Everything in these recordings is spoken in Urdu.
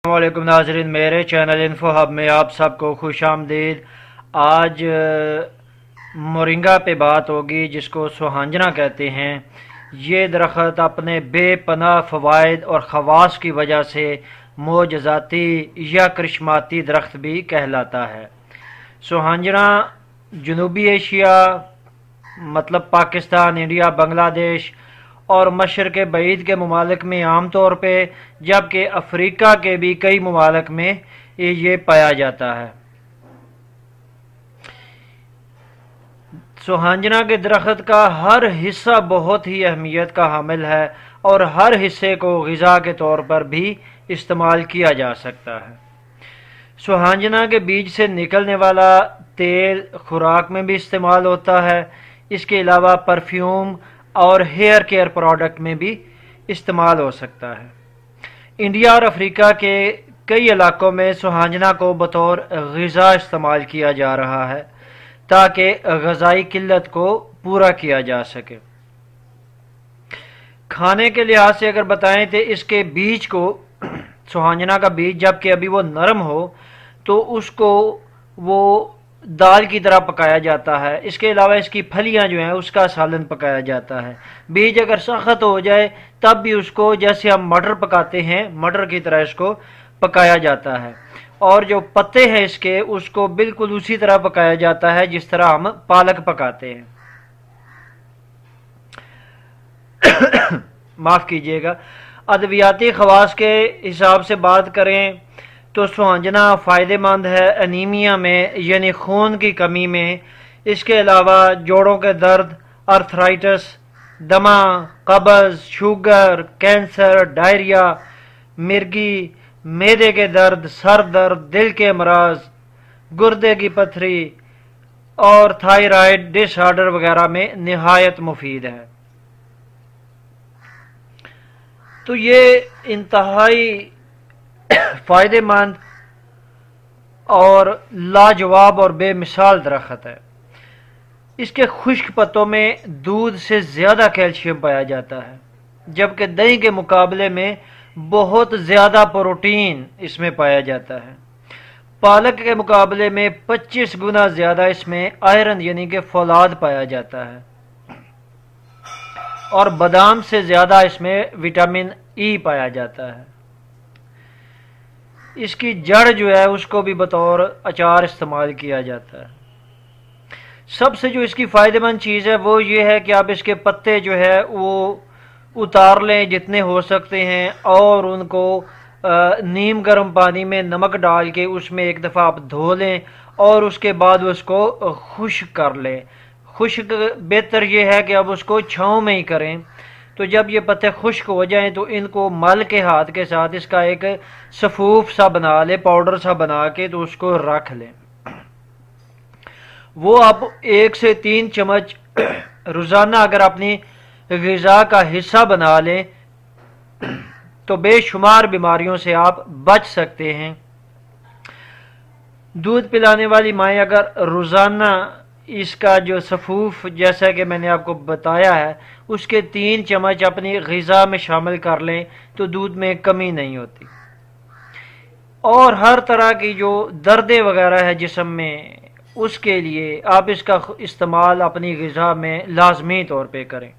السلام علیکم ناظرین، میرے چینل انفو ہب میں آپ سب کو خوش آمدید۔ آج مورنگا پہ بات ہوگی جس کو سوہانجنا کہتے ہیں۔ یہ درخت اپنے بے پناہ فوائد اور خواص کی وجہ سے معجزاتی یا کرشماتی درخت بھی کہلاتا ہے۔ سوہانجنا جنوبی ایشیا مطلب پاکستان، انڈیا، بنگلہ دیش اور مشرق بعید کے ممالک میں عام طور پہ، جبکہ افریقہ کے بھی کئی ممالک میں یہ پایا جاتا ہے۔ سوہانجنا کے درخت کا ہر حصہ بہت ہی اہمیت کا حامل ہے اور ہر حصے کو غذا کے طور پر بھی استعمال کیا جا سکتا ہے۔ سوہانجنا کے بیج سے نکلنے والا تیل خوراک میں بھی استعمال ہوتا ہے۔ اس کے علاوہ پرفیوم اور ہیئر کیئر پروڈکٹ میں بھی استعمال ہو سکتا ہے۔ انڈیا اور افریقہ کے کئی علاقوں میں سوہانجنا کو بطور غذا استعمال کیا جا رہا ہے تاکہ غذائی قلت کو پورا کیا جا سکے۔ کھانے کے لحاظ سے اگر بتائیں تو اس کے بیج کو، سوہانجنا کا بیج جبکہ ابھی وہ نرم ہو تو اس کو وہ دال کی طرح پکایا جاتا ہے۔ اس کے علاوہ اس کی پھلیاں جو ہیں اس کا سالن پکایا جاتا ہے۔ بیج اگر سخت ہو جائے تب بھی اس کو، جیسے ہم مٹر پکاتے ہیں، مٹر کی طرح اس کو پکایا جاتا ہے، اور جو پتے ہیں اس کے، اس کو بالکل اسی طرح پکایا جاتا ہے جس طرح ہم پالک پکاتے ہیں۔ معاف کیجیے گا۔ ادویاتی خواص کے حساب سے بات کریں تو سوہانجنا فائدہ مند ہے انیمیا میں یعنی خون کی کمی میں۔ اس کے علاوہ جوڑوں کے درد، آرتھرائٹس، دمہ، قبض، شوگر، کینسر، ڈائریا، مرگی، معدے کے درد، سر درد، دل کے امراض، گردے کی پتھری اور تھائرائیڈ ڈس آرڈر وغیرہ میں نہایت مفید ہے۔ تو یہ انتہائی فائدہ مند اور لاجواب اور بے مثال درخت ہے۔ اس کے خشک پتوں میں دودھ سے زیادہ کیلشیم پایا جاتا ہے، جبکہ دہی کے مقابلے میں بہت زیادہ پروٹین اس میں پایا جاتا ہے۔ پالک کے مقابلے میں 25 گنا زیادہ اس میں آئرن یعنی کہ فولاد پایا جاتا ہے، اور بادام سے زیادہ اس میں وٹامن ای پایا جاتا ہے۔ اس کی جڑ جو ہے اس کو بھی بطور اچار استعمال کیا جاتا ہے۔ سب سے جو اس کی فائدہ مند چیز ہے وہ یہ ہے کہ آپ اس کے پتے جو ہے وہ اتار لیں جتنے ہو سکتے ہیں، اور ان کو نیم گرم پانی میں نمک ڈال کے اس میں ایک دفعہ آپ دھو لیں، اور اس کے بعد اس کو خشک کر لیں۔ خشک بہتر یہ ہے کہ اب اس کو چھاؤں میں ہی کریں۔ تو جب یہ پتے خشک ہو جائیں تو ان کو مل کے ہاتھ کے ساتھ اس کا ایک سفوف سا بنا لیں، پاؤڈر سا بنا کے تو اس کو رکھ لیں۔ وہ آپ 1 سے 3 چمچ روزانہ اگر اپنی غذا کا حصہ بنا لیں تو بے شمار بیماریوں سے آپ بچ سکتے ہیں۔ دودھ پلانے والی مائیں اگر روزانہ اس کا جو سفوف، جیسا کہ میں نے آپ کو بتایا ہے، اس کے 3 چمچ اپنی غذا میں شامل کر لیں تو دودھ میں کمی نہیں ہوتی۔ اور ہر طرح کی جو دردیں وغیرہ ہے جسم میں، اس کے لیے آپ اس کا استعمال اپنی غذا میں لازمی طور پہ کریں۔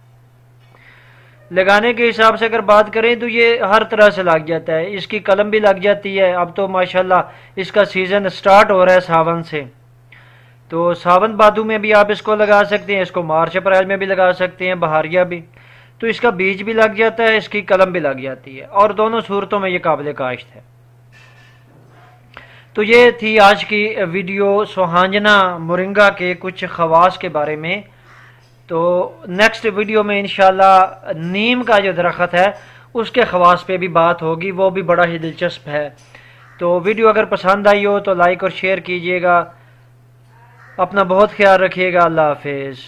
لگانے کے حساب سے اگر بات کریں تو یہ ہر طرح سے لگ جاتا ہے۔ اس کی کلم بھی لگ جاتی ہے۔ اب تو ماشاءاللہ اس کا سیزن سٹارٹ ہو رہا ہے ساون سے، تو ساون بھادو میں بھی آپ اس کو لگا سکتے ہیں، اس کو مارچ اپریل میں بھی لگا سکتے ہیں، بہاریہ بھی۔ تو اس کا بیج بھی لگ جاتا ہے، اس کی کلم بھی لگ جاتی ہے، اور دونوں صورتوں میں یہ قابل کاشت ہے۔ تو یہ تھی آج کی ویڈیو سوہانجنا مورنگا کے کچھ خواص کے بارے میں۔ تو نیکسٹ ویڈیو میں انشاءاللہ نیم کا جو درخت ہے اس کے خواص پہ بھی بات ہوگی، وہ بھی بڑا ہی دلچسپ ہے۔ تو ویڈیو اگر پسند آئی ہو تو لائک اور شیئر کیجیے گا۔ اپنا بہت خیال رکھیے گا۔ اللہ حافظ۔